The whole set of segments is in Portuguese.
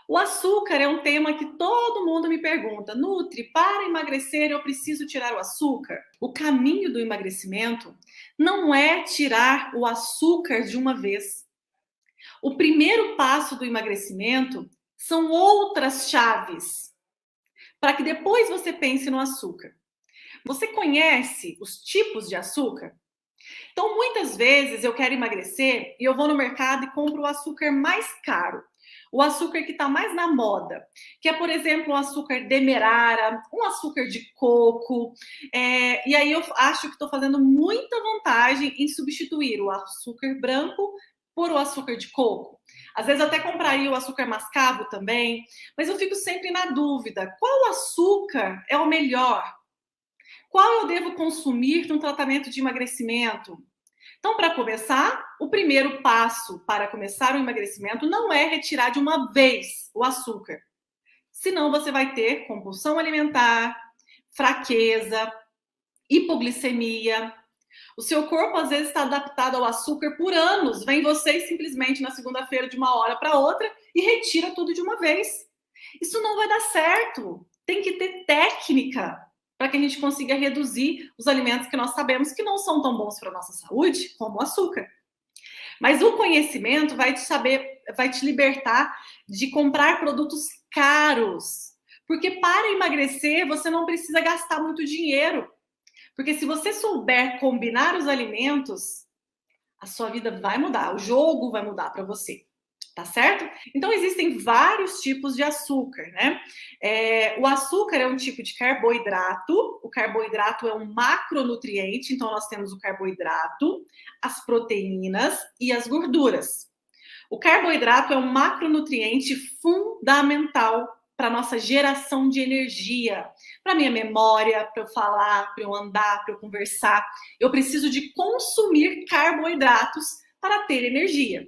O açúcar é um tema que todo mundo me pergunta. Nutri, para emagrecer eu preciso tirar o açúcar? O caminho do emagrecimento não é tirar o açúcar de uma vez. O primeiro passo do emagrecimento são outras chaves para que depois você pense no açúcar. Você conhece os tipos de açúcar? Então, muitas vezes eu quero emagrecer e eu vou no mercado e compro o açúcar mais caro. O açúcar que está mais na moda, que é, por exemplo, o açúcar demerara, um açúcar de coco. E aí eu acho que estou fazendo muita vantagem em substituir o açúcar branco por o açúcar de coco. Às vezes eu até compraria o açúcar mascavo também, mas eu fico sempre na dúvida: qual açúcar é o melhor? Qual eu devo consumir no tratamento de emagrecimento? Então, para começar, o primeiro passo para começar o emagrecimento não é retirar de uma vez o açúcar. Senão você vai ter compulsão alimentar, fraqueza, hipoglicemia. O seu corpo às vezes está adaptado ao açúcar por anos. Vem você e simplesmente na segunda-feira de uma hora para outra e retira tudo de uma vez. Isso não vai dar certo. Tem que ter técnica para que a gente consiga reduzir os alimentos que nós sabemos que não são tão bons para a nossa saúde, como o açúcar. Mas o conhecimento vai te libertar de comprar produtos caros. Porque para emagrecer, você não precisa gastar muito dinheiro. Porque se você souber combinar os alimentos, a sua vida vai mudar, o jogo vai mudar para você. Tá certo? Então, existem vários tipos de açúcar, né? O açúcar é um tipo de carboidrato. O carboidrato é um macronutriente, então nós temos o carboidrato, as proteínas e as gorduras. O carboidrato é um macronutriente fundamental para nossa geração de energia, para minha memória, para eu falar, para eu andar, para eu conversar. Eu preciso de consumir carboidratos para ter energia.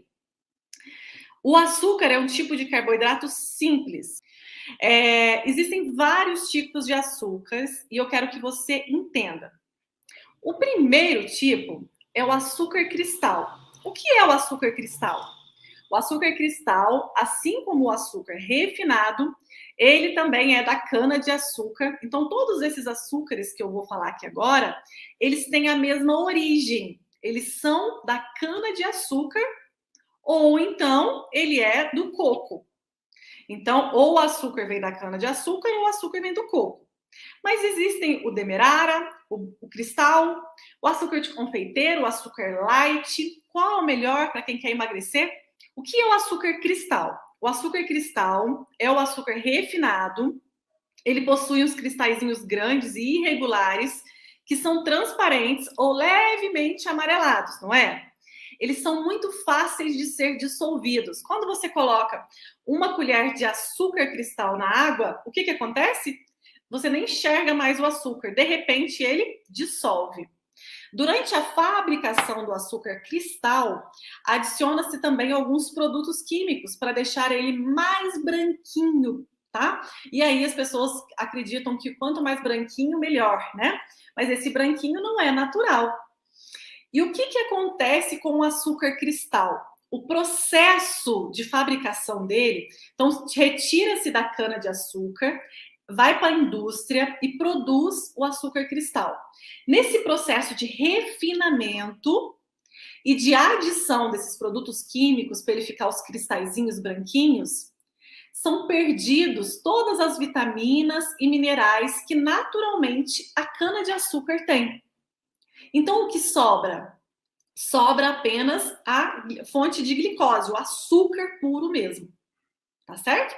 O açúcar é um tipo de carboidrato simples. Existem vários tipos de açúcares e eu quero que você entenda. O primeiro tipo é o açúcar cristal. O que é o açúcar cristal? O açúcar cristal, assim como o açúcar refinado, ele também é da cana-de-açúcar. Então, todos esses açúcares que eu vou falar aqui agora, eles têm a mesma origem. Eles são da cana-de-açúcar ou então ele é do coco. Então, ou o açúcar vem da cana-de-açúcar ou o açúcar vem do coco. Mas existem o demerara, o cristal, o açúcar de confeiteiro, o açúcar light. Qual é o melhor para quem quer emagrecer? O que é o açúcar cristal? O açúcar cristal é o açúcar refinado. Ele possui uns cristalzinhos grandes e irregulares que são transparentes ou levemente amarelados, não é? Eles são muito fáceis de ser dissolvidos. Quando você coloca uma colher de açúcar cristal na água, o que acontece? Você nem enxerga mais o açúcar. De repente, ele dissolve. Durante a fabricação do açúcar cristal, adiciona-se também alguns produtos químicos para deixar ele mais branquinho, tá? E aí as pessoas acreditam que quanto mais branquinho, melhor, né? Mas esse branquinho não é natural. E o que acontece com o açúcar cristal? O processo de fabricação dele, então, retira-se da cana-de-açúcar, vai para a indústria e produz o açúcar cristal. Nesse processo de refinamento e de adição desses produtos químicos para ele ficar os cristalzinhos branquinhos, são perdidos todas as vitaminas e minerais que naturalmente a cana-de-açúcar tem. Então, o que sobra? Sobra apenas a fonte de glicose, o açúcar puro mesmo. Tá certo?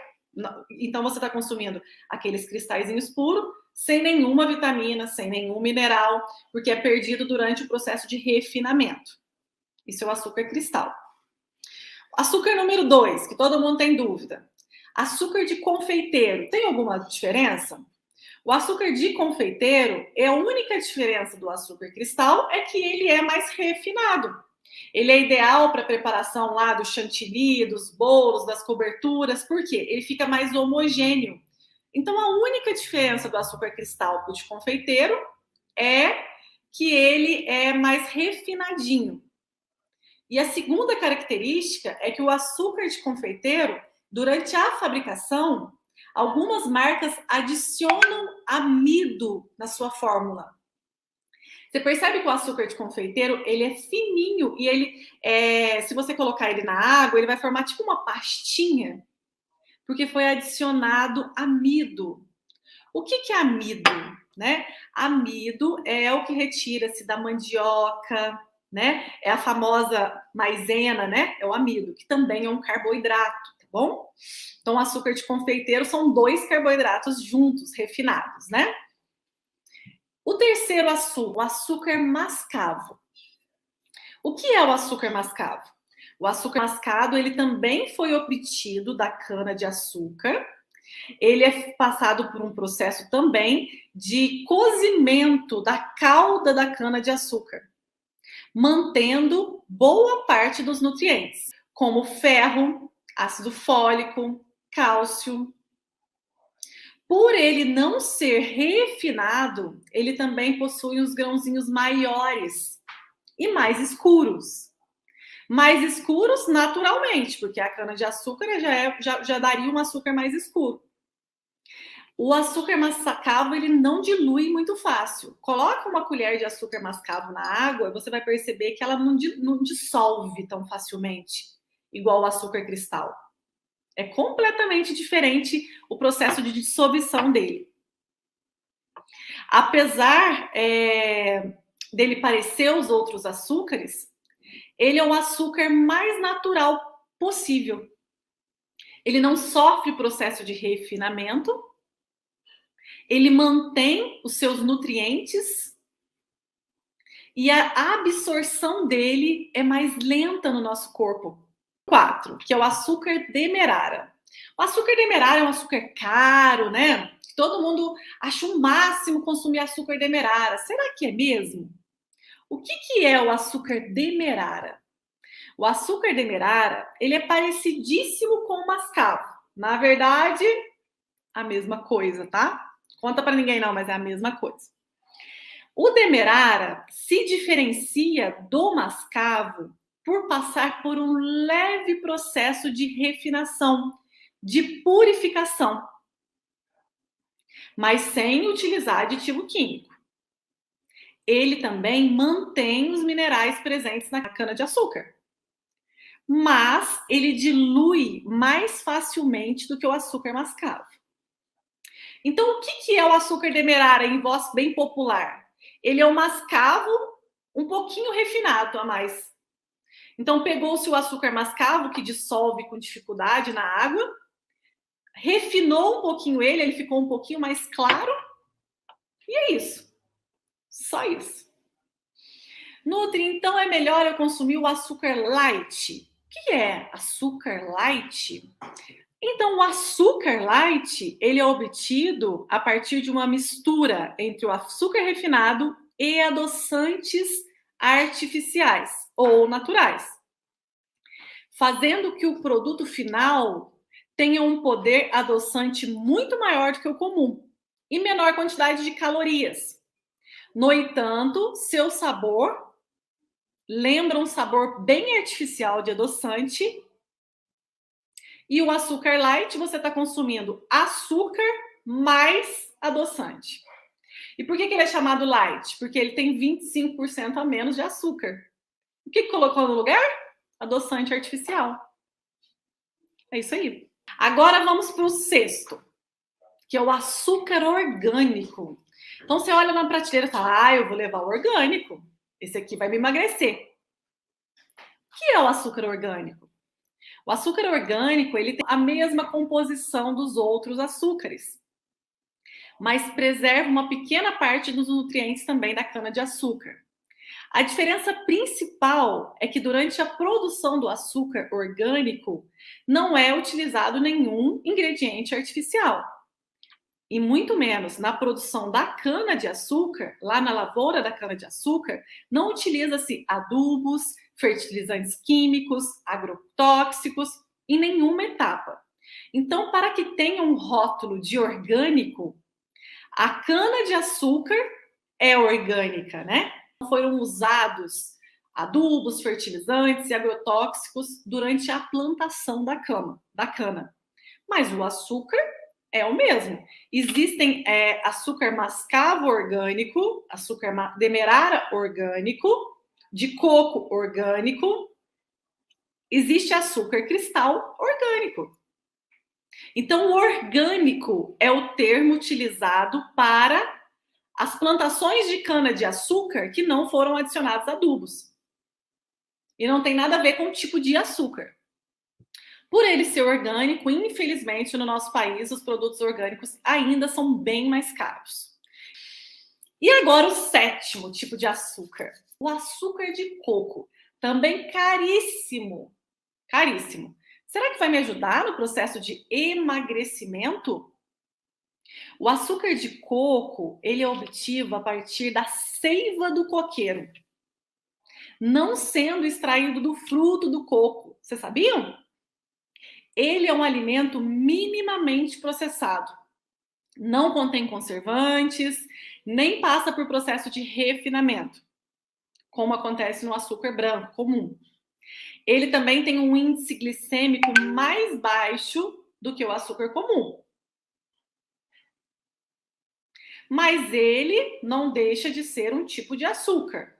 Então, você está consumindo aqueles cristalzinhos puros, sem nenhuma vitamina, sem nenhum mineral, porque é perdido durante o processo de refinamento. Isso é o açúcar cristal. Açúcar número 2, que todo mundo tem dúvida. Açúcar de confeiteiro. Tem alguma diferença? O açúcar de confeiteiro, a única diferença do açúcar cristal é que ele é mais refinado. Ele é ideal para preparação lá do chantilly, dos bolos, das coberturas. Por quê? Ele fica mais homogêneo. Então, a única diferença do açúcar cristal para o de confeiteiro é que ele é mais refinadinho. E a segunda característica é que o açúcar de confeiteiro Durante a fabricação, algumas marcas adicionam amido na sua fórmula. Você percebe que o açúcar de confeiteiro, ele é fininho e se você colocar ele na água, ele vai formar tipo uma pastinha, porque foi adicionado amido. O que é amido, né? Amido é o que retira-se da mandioca, né? É a famosa maisena, né? É o amido, que também é um carboidrato, tá bom? Então, açúcar de confeiteiro são 2 carboidratos juntos, refinados, né? O terceiro açúcar, o açúcar mascavo. O que é o açúcar mascavo? O açúcar mascado, ele também foi obtido da cana de açúcar. Ele é passado por um processo também de cozimento da calda da cana de açúcar, mantendo boa parte dos nutrientes, como ferro, ácido fólico, cálcio. Por ele não ser refinado, ele também possui os grãozinhos maiores e mais escuros. Mais escuros naturalmente, porque a cana-de-açúcar já daria um açúcar mais escuro. O açúcar mascavo, ele não dilui muito fácil. Coloca uma colher de açúcar mascavo na água e você vai perceber que ela não dissolve tão facilmente, igual o açúcar cristal. É completamente diferente o processo de dissolução dele. Apesar dele parecer os outros açúcares, ele é o açúcar mais natural possível. Ele não sofre processo de refinamento, ele mantém os seus nutrientes e a absorção dele é mais lenta no nosso corpo. 4, que é o açúcar demerara. O açúcar demerara é um açúcar caro, né? Todo mundo acha o máximo consumir açúcar demerara. Será que é mesmo? O que é o açúcar demerara? O açúcar demerara, ele é parecidíssimo com o mascavo. Na verdade, a mesma coisa, tá? Conta para ninguém não, mas é a mesma coisa. O demerara se diferencia do mascavo por passar por um leve processo de refinação, de purificação, mas sem utilizar aditivo químico. Ele também mantém os minerais presentes na cana-de-açúcar, mas ele dilui mais facilmente do que o açúcar mascavo. Então, o que é o açúcar demerara em voz bem popular? Ele é um mascavo um pouquinho refinado a mais. Então, pegou-se o açúcar mascavo, que dissolve com dificuldade na água, refinou um pouquinho ele ficou um pouquinho mais claro, e é isso. Só isso. Nutri, então é melhor eu consumir o açúcar light. O que é açúcar light? Então, o açúcar light, ele é obtido a partir de uma mistura entre o açúcar refinado e adoçantes artificiais ou naturais, fazendo que o produto final tenha um poder adoçante muito maior do que o comum e menor quantidade de calorias. No entanto, seu sabor lembra um sabor bem artificial de adoçante. E o açúcar light, você está consumindo açúcar mais adoçante. E por que ele é chamado light? Porque ele tem 25% a menos de açúcar. O que colocou no lugar? Adoçante artificial. É isso aí. Agora vamos para o sexto, que é o açúcar orgânico. Então você olha na prateleira e fala, eu vou levar o orgânico. Esse aqui vai me emagrecer. O que é o açúcar orgânico? O açúcar orgânico, ele tem a mesma composição dos outros açúcares, mas preserva uma pequena parte dos nutrientes também da cana-de-açúcar. A diferença principal é que durante a produção do açúcar orgânico não é utilizado nenhum ingrediente artificial. E muito menos na produção da cana-de-açúcar, lá na lavoura da cana-de-açúcar, não utiliza-se adubos, fertilizantes químicos, agrotóxicos em nenhuma etapa. Então, para que tenha um rótulo de orgânico, a cana-de-açúcar é orgânica, né? Foram usados adubos, fertilizantes e agrotóxicos durante a plantação da cana. mas o açúcar é o mesmo. Existem açúcar mascavo orgânico, açúcar demerara orgânico, de coco orgânico, existe açúcar cristal orgânico. Então, o orgânico é o termo utilizado para as plantações de cana-de-açúcar que não foram adicionados adubos. E não tem nada a ver com o tipo de açúcar. Por ele ser orgânico, infelizmente, no nosso país, os produtos orgânicos ainda são bem mais caros. E agora o sétimo tipo de açúcar, o açúcar de coco, também caríssimo, caríssimo. Será que vai me ajudar no processo de emagrecimento? O açúcar de coco, ele é obtido a partir da seiva do coqueiro, não sendo extraído do fruto do coco. Vocês sabiam? Ele é um alimento minimamente processado. Não contém conservantes, nem passa por processo de refinamento, como acontece no açúcar branco comum. Ele também tem um índice glicêmico mais baixo do que o açúcar comum. Mas ele não deixa de ser um tipo de açúcar,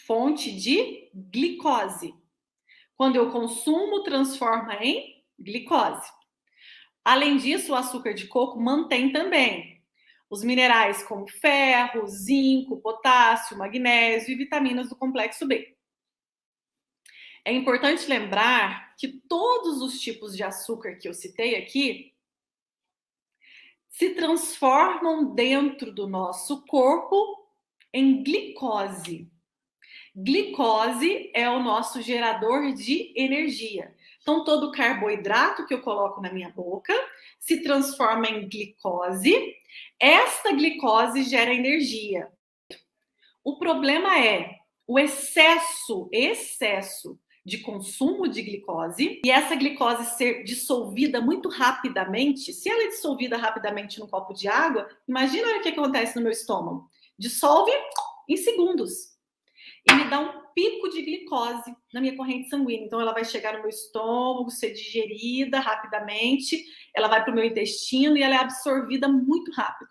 fonte de glicose. Quando eu consumo, transforma em glicose. Além disso, o açúcar de coco mantém também os minerais como ferro, zinco, potássio, magnésio e vitaminas do complexo B. É importante lembrar que todos os tipos de açúcar que eu citei aqui se transformam dentro do nosso corpo em glicose. Glicose é o nosso gerador de energia. Então, todo carboidrato que eu coloco na minha boca se transforma em glicose. Esta glicose gera energia. O problema é o excesso de consumo de glicose e essa glicose ser dissolvida muito rapidamente. Se ela é dissolvida rapidamente num copo de água, imagina o que acontece no meu estômago. Dissolve em segundos. E me dá um pico de glicose na minha corrente sanguínea. Então, ela vai chegar no meu estômago, ser digerida rapidamente, ela vai para o meu intestino e ela é absorvida muito rápido.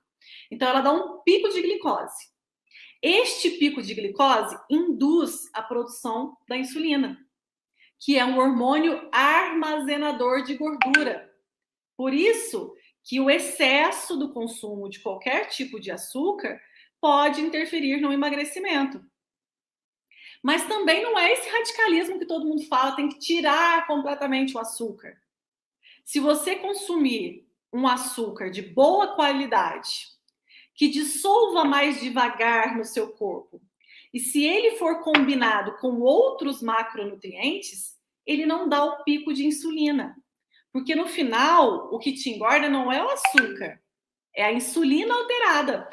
Então, ela dá um pico de glicose. Este pico de glicose induz a produção da insulina, que é um hormônio armazenador de gordura. Por isso que o excesso do consumo de qualquer tipo de açúcar pode interferir no emagrecimento. Mas também não é esse radicalismo que todo mundo fala, tem que tirar completamente o açúcar. Se você consumir um açúcar de boa qualidade, que dissolva mais devagar no seu corpo, e se ele for combinado com outros macronutrientes, ele não dá o pico de insulina. Porque no final, o que te engorda não é o açúcar, é a insulina alterada.